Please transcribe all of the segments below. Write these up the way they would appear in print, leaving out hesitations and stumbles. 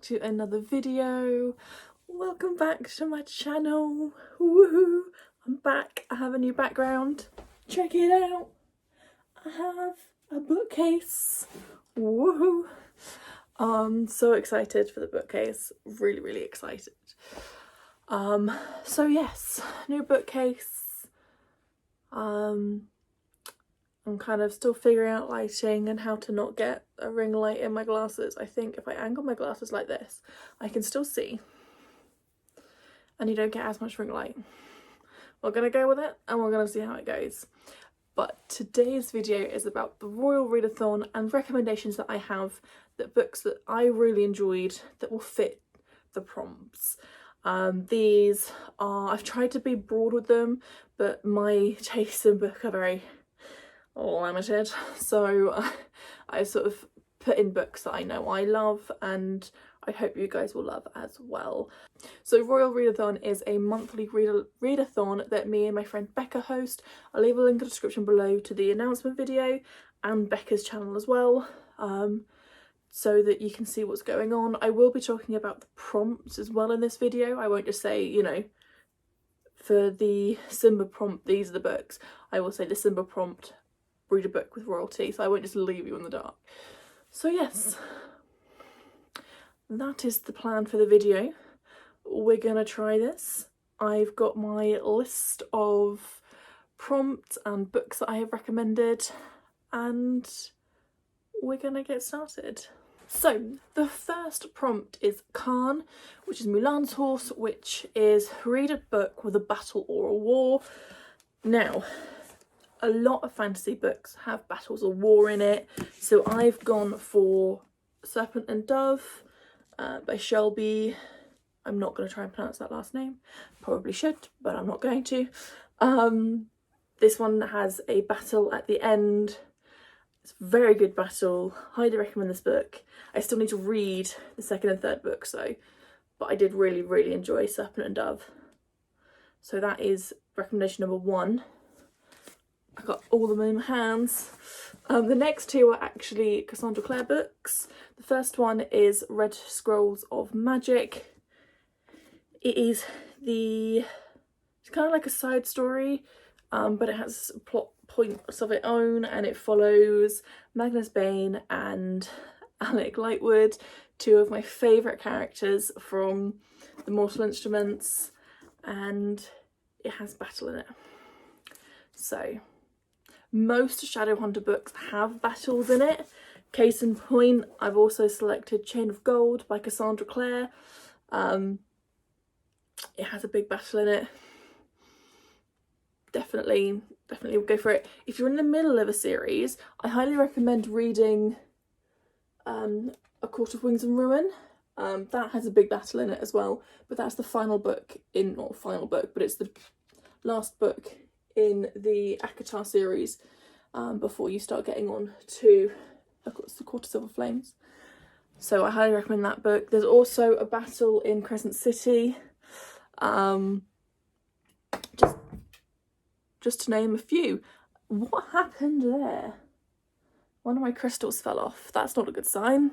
to another video. Welcome back to my channel. Woohoo! I'm back. I have a new background. Check it out. I have a bookcase. Woohoo! I'm so excited for the bookcase. Really excited. So yes, new bookcase. I'm kind of still figuring out lighting and how to not get a ring light in my glasses. I think if I angle my glasses like this, I can still see. And you don't get as much ring light. We're gonna go with it and we're gonna see how it goes. But today's video is about the Royal Readathon and recommendations that I have, that books that I really enjoyed that will fit the prompts. These are, I've tried to be broad with them, but my tastes in book are very limited, so I sort of put in books that I know I love and I hope you guys will love as well. So Royal Readathon is a monthly readathon that me and my friend Becca host. I'll leave a link in the description below to the announcement video and Becca's channel as well, so that you can see what's going on. I will be talking about the prompts as well in this video. I won't just say, you know, for the Simba prompt, these are the books. I will say the Simba prompt, read a book with royalty, so I won't just leave you in the dark. So yes, that is the plan for the video. We're gonna try this. I've got my list of prompts and books that I have recommended, and we're gonna get started. So the first prompt is Khan, which is Mulan's horse, which is read a book with a battle or a war. Now, a lot of fantasy books have battles or war in it, so I've gone for Serpent and Dove by Shelby. I'm not going to try and pronounce that last name. Probably should, but I'm not going to. This one has a battle at the end. It's a very good battle. Highly recommend this book. I still need to read the second and third books though, but I did really enjoy Serpent and Dove. So that is recommendation number 1. I got all of them in my hands. The next two are actually Cassandra Clare books. The first one is Red Scrolls of Magic. It's kind of like a side story, but it has plot points of its own, and it follows Magnus Bane and Alec Lightwood, two of my favourite characters from the Mortal Instruments, and it has battle in it. So most Shadowhunter books have battles in it. Case in point, I've also selected Chain of Gold by Cassandra Clare. It has a big battle in it. Definitely go for it. If you're in the middle of a series, I highly recommend reading A Court of Wings and Ruin. That has a big battle in it as well, but that's the final book in, not final book, but it's the last book in the ACOTAR series, before you start getting on to the Court of Silver Flames. So I highly recommend that book. There's also a battle in Crescent City, just to name a few. What happened there? One of my crystals fell off. That's not a good sign.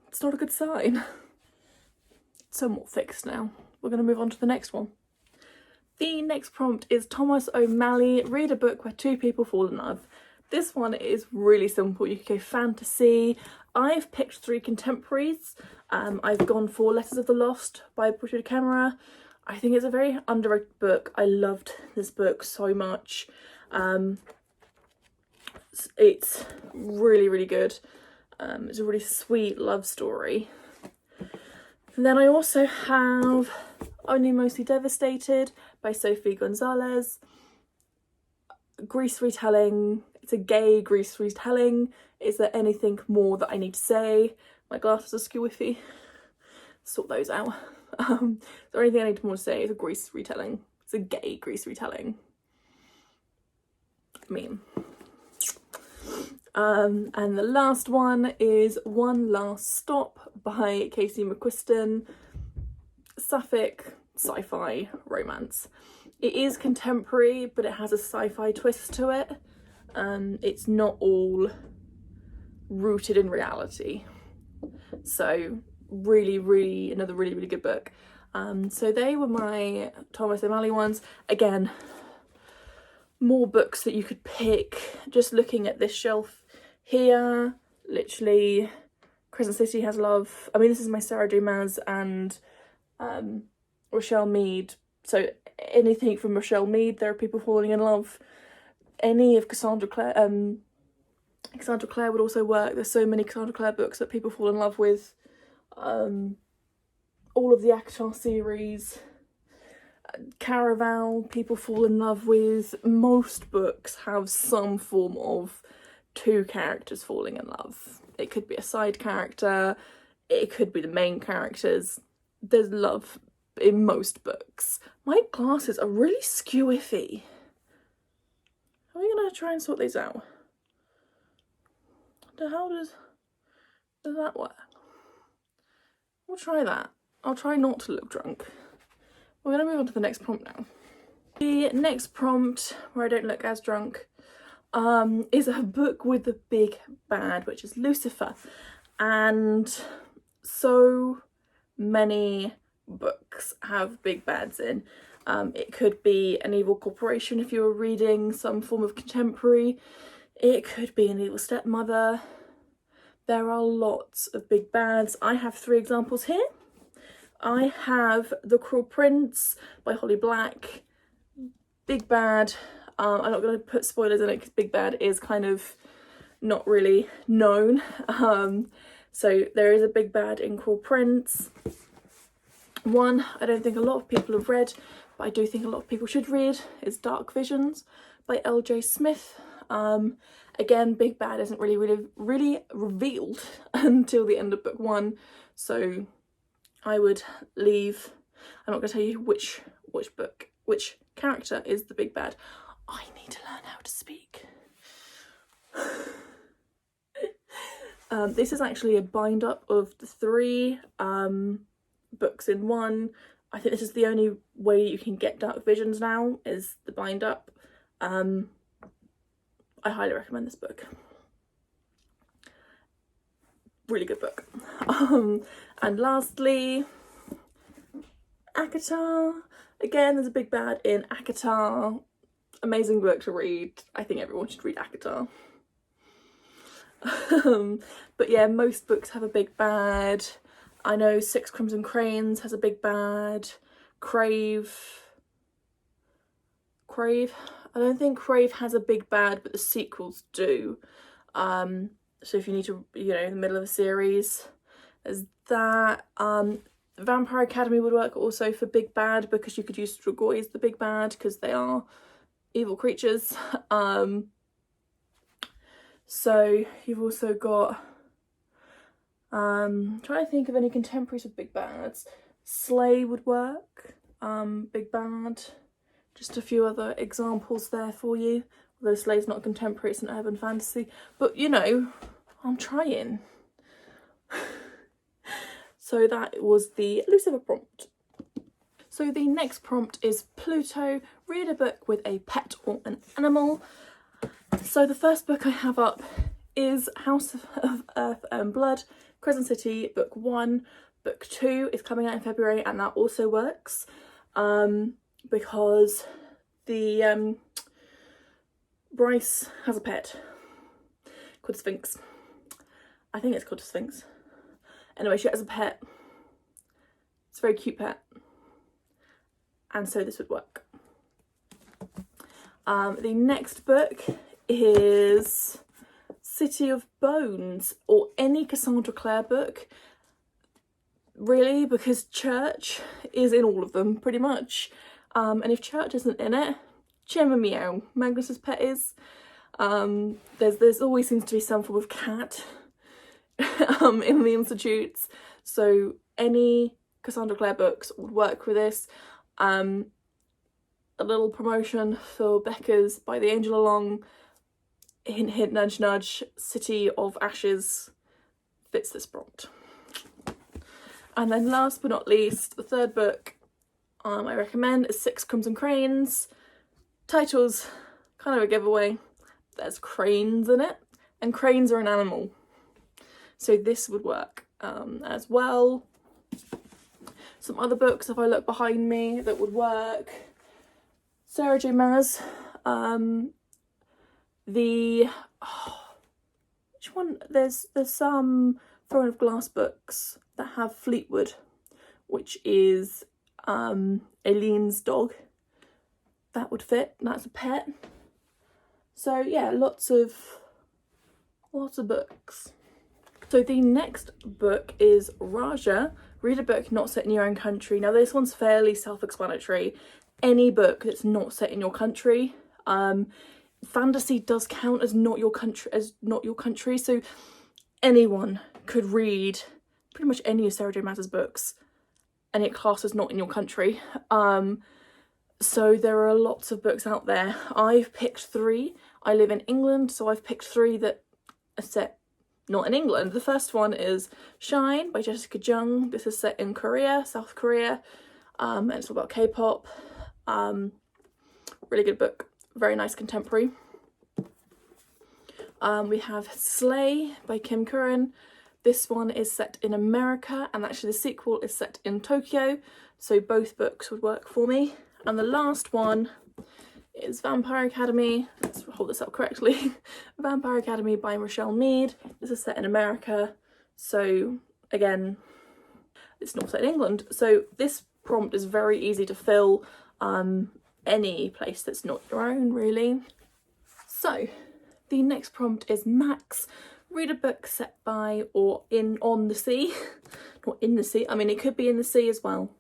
It's not a good sign. It's somewhat fixed now. We're going to move on to the next one. The next prompt is Thomas O'Malley, read a book where two people fall in love. This one is really simple. You can go fantasy. I've picked 3 contemporaries. I've gone for Letters of the Lost by Brita Camera. I think it's a very underrated book. I loved this book so much. It's really good. It's a really sweet love story. And then I also have Only Mostly Devastated by Sophie Gonzalez. Grease retelling. It's a gay Grease retelling. Is there anything more that I need to say? My glasses are squiffy. Sort those out. Is there anything I need more to say? It's a Grease retelling. It's a gay Grease retelling. I mean. And the last one is One Last Stop by Casey McQuiston. Sapphic sci-fi romance. It is contemporary, but it has a sci-fi twist to it. It's not all rooted in reality. So another really good book. So they were my Thomas O'Malley ones. Again, more books that you could pick. Just looking at this shelf here, literally Crescent City has love. I mean, this is my Sarah J Maas and Rochelle Mead. So anything from Rochelle Mead, there are people falling in love. Any of Cassandra Clare would also work. There's so many Cassandra Clare books that people fall in love with. All of the ACOTAR series, Caraval, people fall in love with. Most books have some form of two characters falling in love. It could be a side character, it could be the main characters. There's love in most books. My glasses are really skew-iffy. Are we gonna try and sort these out? How does that work? We'll try that. I'll try not to look drunk. We're going to move on to the next prompt now. The next prompt, where I don't look as drunk, is a book with the big bad, which is Lucifer. And so many books have big bads in. It could be an evil corporation if you were reading some form of contemporary. It could be an evil stepmother. There are lots of big bads. I have 3 examples here. I have The Cruel Prince by Holly Black. Big bad. I'm not going to put spoilers in it because big bad is kind of not really known. So there is a big bad in Cruel Prince. One I don't think a lot of people have read, but I do think a lot of people should read, is Dark Visions by L.J. Smith. Again, big bad isn't really revealed until the end of book 1, so I would leave. I'm not going to tell you which character is the big bad. I need to learn how to speak. This is actually a bind up of the 3 books in one. I think this is the only way you can get Dark Visions now, is the bind up. I highly recommend this book. Really good book. And lastly, ACOTAR. Again, there's a big bad in ACOTAR. Amazing book to read. I think everyone should read ACOTAR. But yeah, most books have a big bad. I know Six Crimson Cranes has a big bad. Crave. I don't think Crave has a big bad, but the sequels do. So if you need to, you know, in the middle of a series, there's that. Vampire Academy would work also for big bad, because you could use Strigoi as the big bad, because they are evil creatures. So you've also got, trying to think of any contemporaries of big bads. Slay would work, big bad. Just a few other examples there for you. Although Slay's not contemporary, it's an urban fantasy. But, you know, I'm trying. So that was the Lucifer prompt. So the next prompt is Pluto. Read a book with a pet or an animal. So the first book I have up is House of Earth and Blood, Crescent City, book 1. Book 2 is coming out in February, and that also works. Because the Bryce has a pet called Sphinx. I think it's called Sphinx. Anyway, she has a pet. It's a very cute pet. And so this would work. The next book is City of Bones, or any Cassandra Clare book. Really, because Church is in all of them, pretty much. And if Church isn't in it, Gemma Meow, Magnus's pet is. There's always seems to be some form of cat in the institutes. So any Cassandra Clare books would work with this. A little promotion for Becca's By the Angel Along. Hint, hint, nudge, nudge. City of Ashes fits this prompt. And then last but not least, the third book I recommend is Six Crimson Cranes. Title's kind of a giveaway. There's cranes in it, and cranes are an animal. So this would work. as well. Some other books, if I look behind me, that would work. Sarah J Maas, which one? There's some Throne of Glass books that have Fleetwood, which is Aileen's dog. That would fit. That's a pet. So yeah, lots of books. So the next book is Raja. Read a book not set in your own country. Now this one's fairly self-explanatory. Any book that's not set in your country. Fantasy does count as not your country, so anyone could read pretty much any of Sarah J Maas's books and it classes not in your country. So there are lots of books out there. I've picked 3. I live in England, so I've picked 3 that are set not in England. The first one is Shine by Jessica Jung. This is set in Korea, South Korea, and it's all about K-pop. Really good book, very nice contemporary. We have Slay by Kim Curran. This one is set in America, and actually the sequel is set in Tokyo, so both books would work for me. And the last one is Vampire Academy. Let's hold this up correctly. Vampire Academy by Rochelle Mead. This is set in America, so again, it's not set in England. So this prompt is very easy to fill any place that's not your own, really. So the next prompt is Max. Read a book set by or on the sea. Not in the sea, I mean it could be in the sea as well.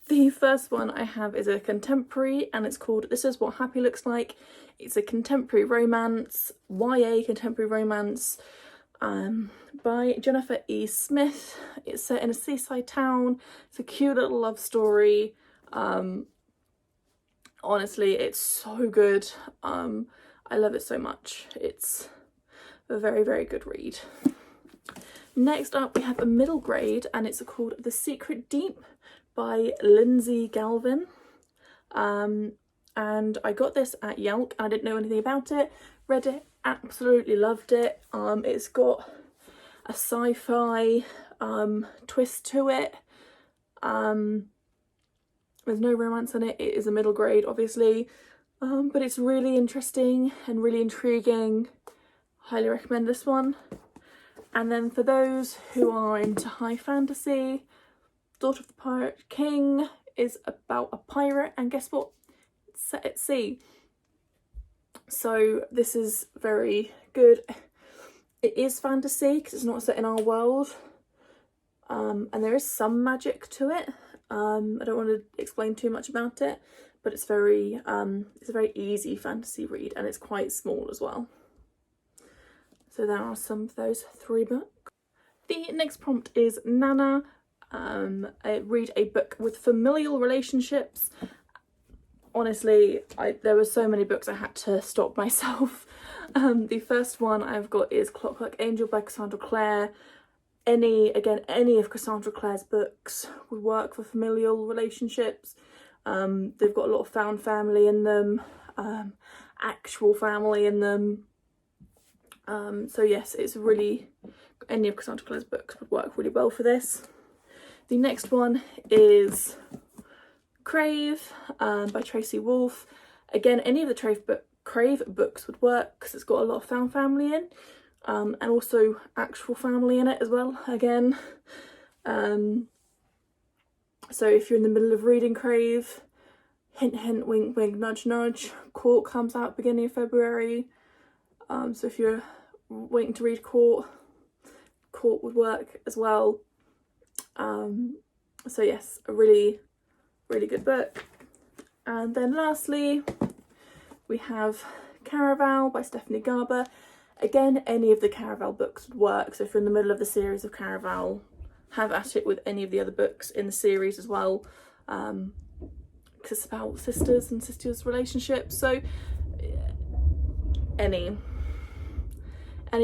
The first one I have is a contemporary, and it's called This Is What Happy Looks Like. It's a contemporary romance, YA contemporary romance, by Jennifer E. Smith. It's set in a seaside town. It's a cute little love story. Honestly, it's so good. I love it so much. It's a very, very good read. Next up, we have a middle grade, and it's called The Secret Deep by Lindsay Galvin. And I got this at Yelp, and I didn't know anything about it. Read it, absolutely loved it. It's got a sci-fi twist to it. There's no romance in it. It is a middle grade, obviously, but it's really interesting and really intriguing. Highly recommend this one. And then for those who are into high fantasy, Daughter of the Pirate King is about a pirate, and guess what? It's set at sea. So this is very good. It is fantasy because it's not set in our world, and there is some magic to it. I don't want to explain too much about it, but it's a very easy fantasy read, and it's quite small as well. So there are some of those 3 books. The next prompt is Nana. Read a book with familial relationships. Honestly, there were so many books I had to stop myself. The first one I've got is Clockwork Angel by Cassandra Clare. Any of Cassandra Clare's books would work for familial relationships. They've got a lot of found family in them, actual family in them. So yes, it's really, any of Cassandra Clare's books would work really well for this. The next one is Crave by Tracy Wolfe. Again, any of the Crave books would work because it's got a lot of found family in, and also actual family in it as well, again. So if you're in the middle of reading Crave, hint hint, wink wink, nudge nudge, Court comes out beginning of February. So if you're waiting to read Court would work as well. So yes, a really, really good book. And then lastly, we have Caraval by Stephanie Garber. Again, any of the Caraval books would work. So if you're in the middle of the series of Caraval, have at it with any of the other books in the series as well. Because it's about sisters and sisters' relationships. So any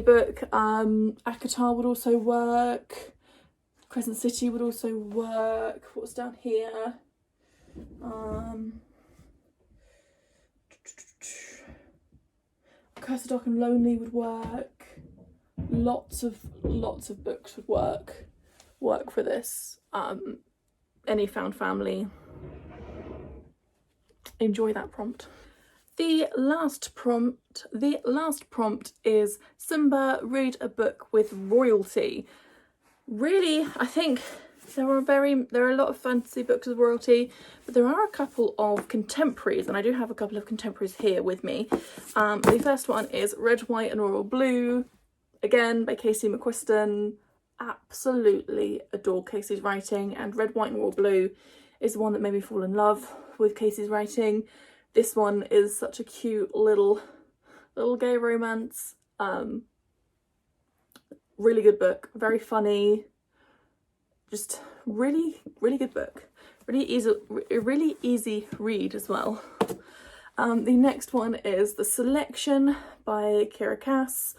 book. Akatar would also work. Crescent City would also work. What's down here? Cursed, Dark and Lonely would work. lots of books would work for this. Any found family, enjoy that prompt. The last prompt is Simba, read a book with royalty. Really, I think there are a lot of fantasy books with royalty, but there are a couple of contemporaries, and I do have a couple of contemporaries here with me. The first one is Red, White and Royal Blue, again by Casey McQuiston. Absolutely adore Casey's writing, and Red, White and Royal Blue is the one that made me fall in love with Casey's writing. This one is such a cute little gay romance. Really good book, very funny, just really good book. Really easy read as well. The next one is The Selection by Kira Cass.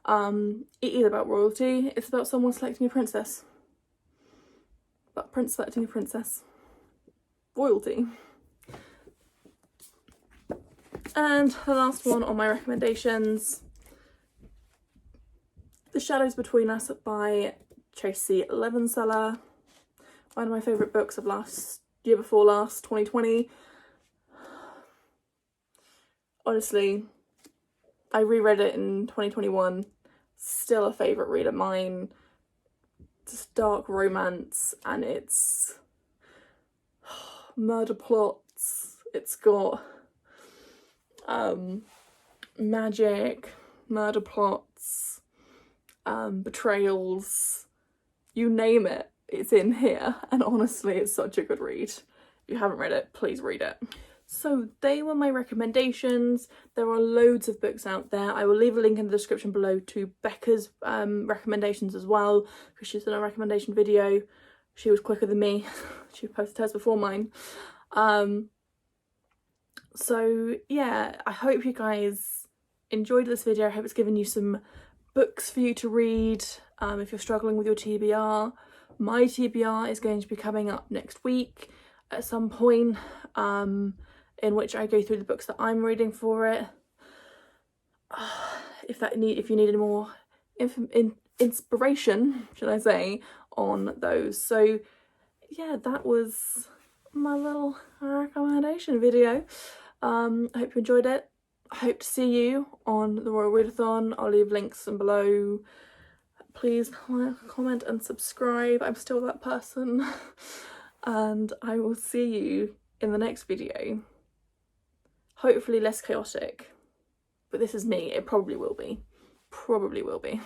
It is about royalty. It's about someone selecting a princess. About prince selecting a princess. Royalty. And the last one on my recommendations, The Shadows Between Us by Tracy Levenseller. One of my favourite books of year before last, 2020. Honestly, I reread it in 2021. Still a favourite read of mine. Just dark romance, and it's murder plots. It's got magic, murder plots, betrayals, you name it, it's in here. And honestly, it's such a good read. If you haven't read it, please read it. So they were my recommendations. There are loads of books out there. I will leave a link in the description below to Becca's recommendations as well, because she's done a recommendation video. She was quicker than me. She posted hers before mine. So yeah, I hope you guys enjoyed this video. I hope it's given you some books for you to read if you're struggling with your TBR. My TBR is going to be coming up next week at some point, in which I go through the books that I'm reading for it. If you need any more inspiration, should I say, on those. So yeah, that was my little recommendation video. I hope you enjoyed it. I hope to see you on the Royal Readathon. I'll leave links below. Please like, comment and subscribe. I'm still that person. And I will see you in the next video. Hopefully less chaotic. But this is me. It probably will be. Probably will be.